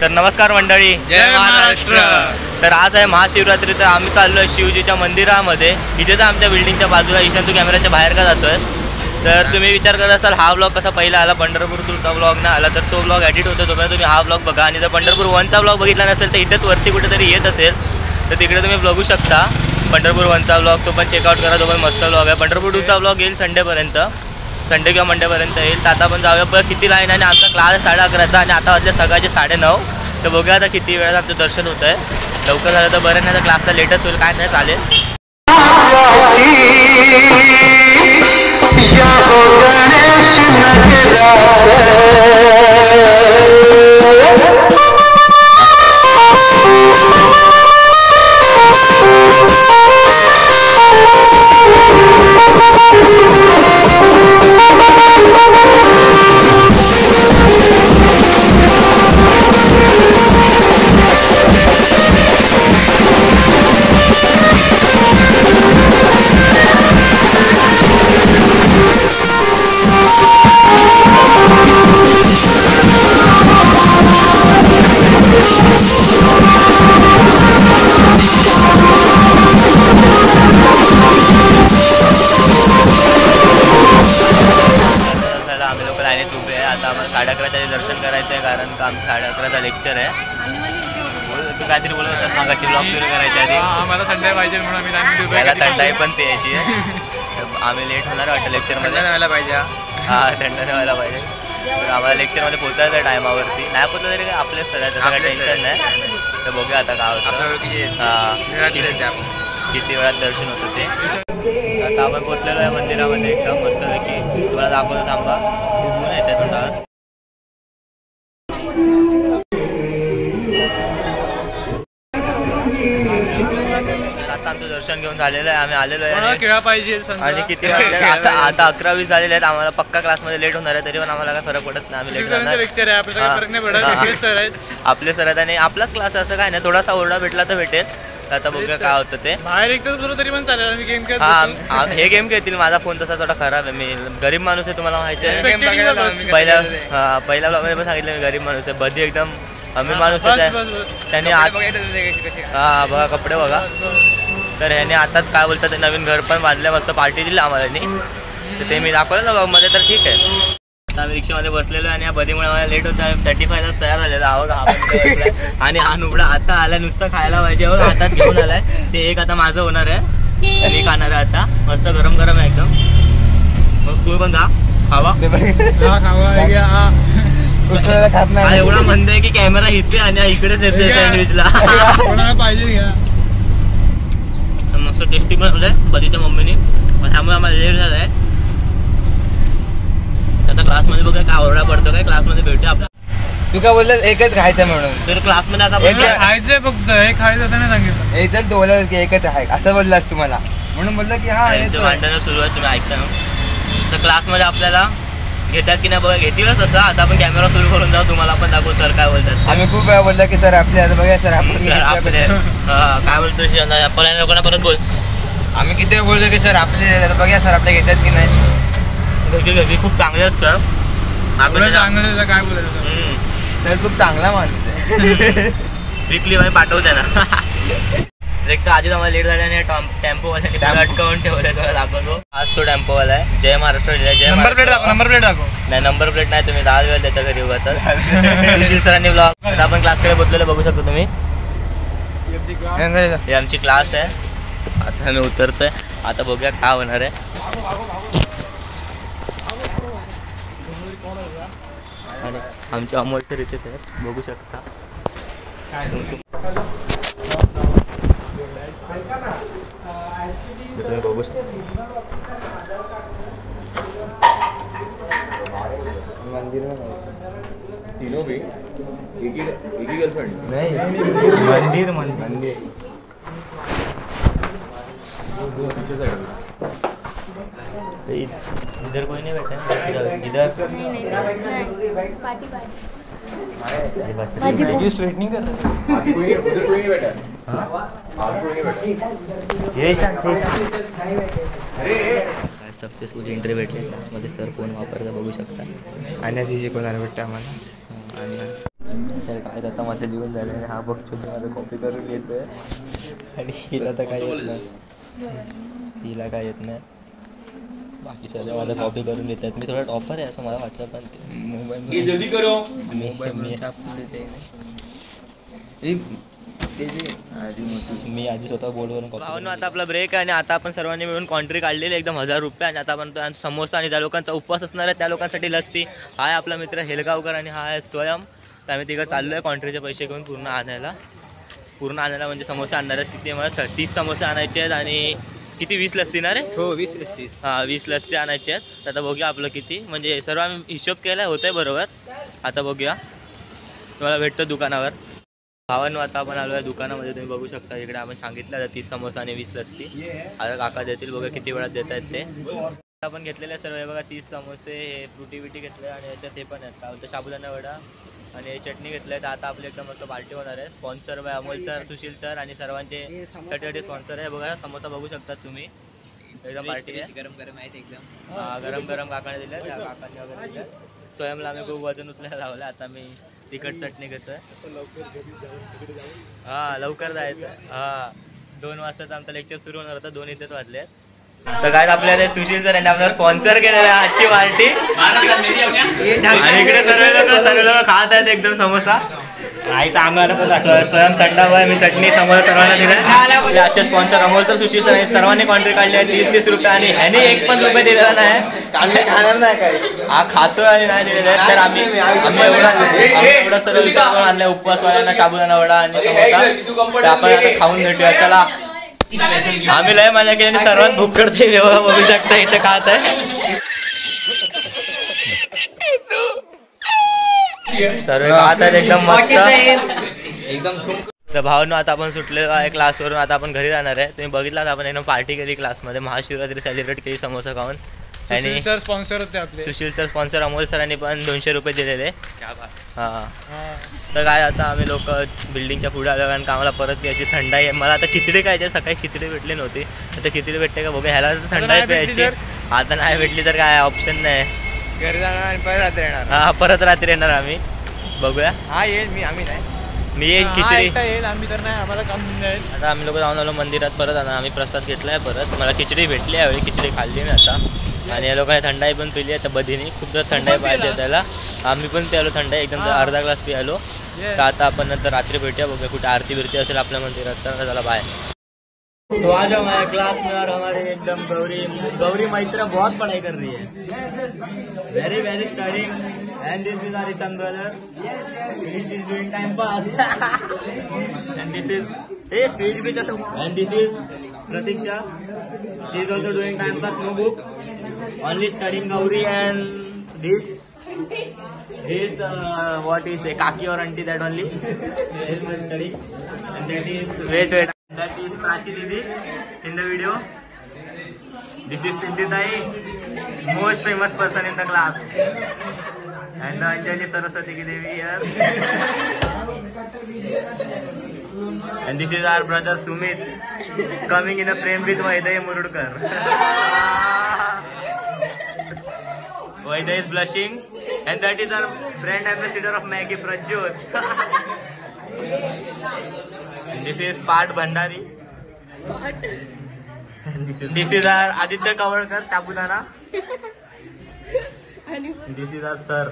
तर नमस्कार मंडळी, जय महाराष्ट्र। तर आज आहे महाशिवरात्री, तर आम्ही चाललो आहे शिवजीच्या मंदिरामध्ये। इथेच आमच्या बिल्डिंगच्या बाजूला ईशान, तू कॅमेऱ्याच्या बाहेर का जातोयस? तर तुम्ही विचार करत असाल हा व्लॉग कसा पहिला आला, पंढरपूर टूरचा व्लॉग ना आला, तर तो व्लॉग एडिट होतो तोपर्यंत तुम्ही हा व्लॉग बघा। आणि जर पंढरपूर 1चा व्लॉग बघितला नसेल तर इथेच वरती कुठेतरी येत असेल तर तिकडे तुम्ही बघू शकता पंढरपूर 1चा व्लॉग, तो पण चेकआउट करा, तो पण मस्त व्लॉग आहे। पंढरपूर 2चा व्लॉग येईल संडे किंवा मंडेपर्यंत येईल। तर आता आपण जाऊया बघ किती लाईन आहे। आणि आमचा क्लास 11:30चा आणि आता वाजले सकाळचे 9:30। तर बघूया आता किती वेळात आमचं दर्शन होतं आहे। लवकर झालं तर बरं, नाही तर क्लासला लेटच होईल, काय नाही चालेल। आता आम्हाला 11:30चे दर्शन करायचं आहे, कारण का आमचं 11:30चा लेक्चर आहे। तू काहीतरी बोलत होतास मागाशी व्लॉग सुरू करायच्या आधी। आम्हाला थंडाई पाहिजे म्हणून आम्ही त्याला थंडाई पण प्यायची आहे। आम्ही लेट होणार वाटतं लेक्चरमध्ये, व्हायला पाहिजे। हां, थंड व्हायला पाहिजे। तर आम्हाला लेक्चरमध्ये पोचायचं आहे टायमावरती, नाही पोचलं तरी आपले सर आहे, तसं काही टेन्शन नाही। तर बघूया आता काय होतं, हां किती वेळात दर्शन होतं ते। आता आपण पोचलेलो आहे मंदिरामध्ये, एकदम मस्तपैकी तुम्हाला दाखवतो, थांबा ऊन येते थोडा। आता आमचं दर्शन घेऊन झालेलं आहे, आम्ही आलेलो आहे खेळा पाहिजे। आणि किती वाजले आता 11:20 झालेले आहेत। आम्हाला पक्का क्लासमध्ये लेट होणार आहे, तरी पण आम्हाला काय फरक पडत नाही, आम्ही लेट होणार। आपले सर आहेत आणि आपलाच क्लास आहे, असं काय नाही, थोडासा ओरडा भेटला तर भेटेल। आता बघूया काय होतं ते। बाहेर एकदा तरी पण चालेल, गेम खेळ। हां, हे गेम खेळतील। माझा फोन तसा थोडा खराब आहे, मी गरीब माणूस आहे, तुम्हाला माहिती आहे। पहिल्या ब्लॉगमध्ये पण सांगितलं मी गरीब माणूस आहे, बधी एकदम अमीर माणूस आहे त्याने। हां बघा, कपडे बघा। तर ह्याने आताच काय बोलतात ते नवीन घर पण बांधलं, मस्त पार्टी दिली आम्हाला, तर ते मी दाखवलं ना ब्लॉगमध्ये, तर ठीक आहे। आता आम्ही रिक्षामध्ये बसलेलो आणि या बधीमुळे मला लेट होतं आहे। 35लाच तयार झालेला आहोत आणि हा नुबडा आता आला, नुसतं खायला पाहिजे बघ, हातात घेऊन आलाय। ते एक आता माझं होणार आहे, मी खाणार आहे आता, मस्त गरम गरम आहे एकदम। मग तू पण खावा एवढा मंद आहे की कॅमेरा इथे आणि इकडेच येते सँडविचला। मस्त टेस्टी पण होत आहे बधीच्या मम्मीने, त्यामुळे आम्हाला लेट झाला आहे। आता क्लासमध्ये बघा काय ओरडा पडतो, काय क्लासमध्ये भेटू आपला। तू काय बोललास एकच खायचं म्हणून? तर क्लासमध्ये आता खायचंय फक्त, हे खायचं असं नाही सांगितलं। हे चल, तू बोललास की एकच आहे असं बोललास तुम्हाला, म्हणून बोलला की हा भांडणं सुरू आहे, तुम्ही ऐकता ना। तर क्लासमध्ये आपल्याला घेतात की नाही बघा, घेतीलच तसं। आता आपण कॅमेरा सुरू करून जाऊ, तुम्हाला पण दाखवू सर काय बोलतात। आम्ही खूप वेळा बोलला की सर आपले आता बघा सर आपले काय बोलतो आपण लोकांना परत बोल। आम्ही किती वेळ बोलतो की सर आपले बघा सर आपले घेतात की नाही। घरी खूप चांगले असतात, चांगलं काय बोलायचं, सर खूप चांगला माणूस आहे। वीकली बाई पाठवते ना। एक तर आधीच आम्हाला लेट झाल्याने टेम्पोवाल्याने अटकावून ठेवलं, तुम्हाला दाखवतो। आज तो टेम्पोवाला आहे, जय महाराष्ट्र जय। नंबर प्लेट दाखव। नाही, नंबर प्लेट नाही, तुम्ही 10 वेळ त्याच्या घरी उगाच। सुशील सरांनी ब्लॉग, आता आपण क्लासकडे बसलेलं बघू शकतो तुम्ही। हे आमची क्लास आहे, आता आम्ही उतरतोय, आता बघूया काय होणार आहे। आणि आमचे अमोल सर इथेच आहेत, बघू शकता। बघू शकता तीनों भी एक ही गर्लफ्रेंड नहीं, मंदिर इधर कोई नहीं बैठा है, इधर पार्टी स्ट्रेटनिंग कर रहे हैं। सक्सेसफुल एंट्री भेटली क्लासमध्ये। सर फोन वापरता बघू शकता। आणि तिचे कोणाला भेटतं आम्हाला। तर काय आता माझं लिहून झालं आणि हा बघतो माझं कॉपी करून घेतोय आणि हिला तर काय येत नाही, हिला काय येत नाही. बाकी सगळं माझं कॉपी करून घेतात. मी थोडा टॉपर आहे असं मला वाटतं, पण ते मोबाईल मी आधी स्वतः बोर्डवरून कॉपी. आता आपला ब्रेक आहे आणि आता आपण सर्वांनी मिळून कॉन्ट्री काढलेली एकदम 1000 रुपये. आणि आता आपण समोसा आणि ज्या लोकांचा उपवास असणार आहे त्या लोकांसाठी लस्सी. हा आहे आपला मित्र हेलगावकर आणि हा आहे स्वयं. तर आम्ही तिघं चाललो आहे कॉन्ट्रीचे पैसे घेऊन पूर्ण आणायला म्हणजे समोसे आणणार आहेत. किती मला 30 समोसे आणायचे आहेत आणि किती 20 लस्सी ना रे? हो 20 लस्सी. हां 20 लस्सी आणायचे आहेत. तर आता बघूया आपलं किती, म्हणजे सर्व आम्ही हिशोब केला आहे, होतं आहे बरोबर. आता बघूया, तुम्हाला भेटतं दुकानावर. भावांनो आता आपण आलो आहे दुकानामध्ये, तुम्ही बघू शकता इकडे आपण सांगितलं 30 समोसा आणि 20 लस्सी. आता काका देतील, बघा किती वेळात देत आहेत ते. आपण घेतलेले सर्व हे बघा 30 समोसे, हे फ्रुटी बिटी घेतले आणि याच्यात हे पण आहेत काय बोलतं साबुदाणा वडा आणि चटणी घेतलं आहे. तर आता आपली एकदम मस्त पार्टी होणार आहे. Sponsor by Amol sir, Sushil sir आणि सर्वांचे छोटे स्पॉन्सर आहे. बघा समोसा बघू शकतात तुम्ही, एकदम पार्टी आहे. गरम गरम आहेत एकदम. हां गरम गरम काकाने दिलं, त्या काकाने वगैरे दिलं. स्वयंला आम्ही खूप वजन उचलायला लावलं. आता मी तिखट चटणी घेतोय. हां लवकर जायचं. हां 2 वाजताच आमचं लेक्चर सुरू होणार होतं, 2 इथेच वाजले. तर काय आपल्याला सुशील सर यांनी आपल्याला स्पॉन्सर केलेलं आहे आजची पार्टी. आणि इकडे सर्व लोक खात आहेत एकदम समोसा. स्वयं थंडा आहे, मी चटणी समोर सर्वांना दिलं. आजचे sponsor Amol sir, Sushil sir सर्वांनी कॉन्ट्री काढली आहे 30 रुपये आणि ह्याने 1 पण रुपये दिलेला नाही. हा खातोय आणि नाही दिलेला आहे. तर आम्ही एवढं सर्व विचार करून आणलाय उपवासवाल्यांना साबुदाणा वडा आणि समोसा. तर आपण आता खाऊन भेटूया. चला आम्ही लय मजा केली आणि सर्वात भूक करते. बघू शकता इथे खात आहे सर्व खात आहेत एकदम मस्त एकदम. तर भावांनो आता आपण सुटलेलो आहे क्लासवरून. आता आपण घरी जाणार आहे. तुम्ही बघितलात आपण एकदम पार्टी केली क्लासमध्ये, महाशिवरात्री सेलिब्रेट केली समोसा खाऊन. आणि सर स्पॉन्सर होते आपले, सुशील सर स्पॉन्सर, अमोल सरांनी पण 200 रुपये दिलेले. हां तर काय आता आम्ही लोक बिल्डिंगच्या पुढे आलो कारण कामाला परत यायची. थंडाई आहे मला आता, खिचडी खायची. सकाळी खिचडी भेटली नव्हती, आता खिचडी भेटते का बघा. ह्याला तर थंडाई प्यायची. आता नाही भेटली तर काय ऑप्शन नाही, घरी जाणार आणि परत रात्री येणार. हां परत रात्री येणार आम्ही. बघूया. हा येईल आम्ही नाही, मी येईल खिचडी. येईल आम्ही तर नाही, आम्हाला काम जाईल. आता आम्ही लोक जाऊन आलो मंदिरात परत. आता आम्ही प्रसाद घेतला आहे परत. मला खिचडी भेटली यावेळी, खिचडी खाल्ली मी आता. आणि या लोकांनी थंडाई पण पिली आहे. तर बधीने खूप जर थंडाई पाहिजे त्याला. आम्ही पण प्यालो थंडाई एकदम, अर्धा ग्लास पियालो. तर आता आपण नंतर रात्री भेटूया, बघूया कुठे आरती बिरती असेल आपल्या मंदिरात. तर चला बाय. तो आज हमारे क्लास में और हमारे एकदम गौरी मैत्र बहुत पढ़ाई कर रही है, very very studying. And this is our Ishan brother, he is doing time pass. And this is fish भी जैसे. And this is Pratiksha, she is also doing time pass, no books, only studying Gauri. And this what is a kaki or auntie, that only is my study. And that is wait that is Prachi Didi in the video. This is Siddhi Dai, most famous person in the class. And the Anjali Saraswati ki Devi here. And this is our brother Sumit coming in a frame with Vaiday Murudkar. Vaiday is blushing, and that is our brand ambassador of Maggi, Prajjot. And this is Part Bhandari. This is our Aditya Kavalkar, Sabudana. This is our sir.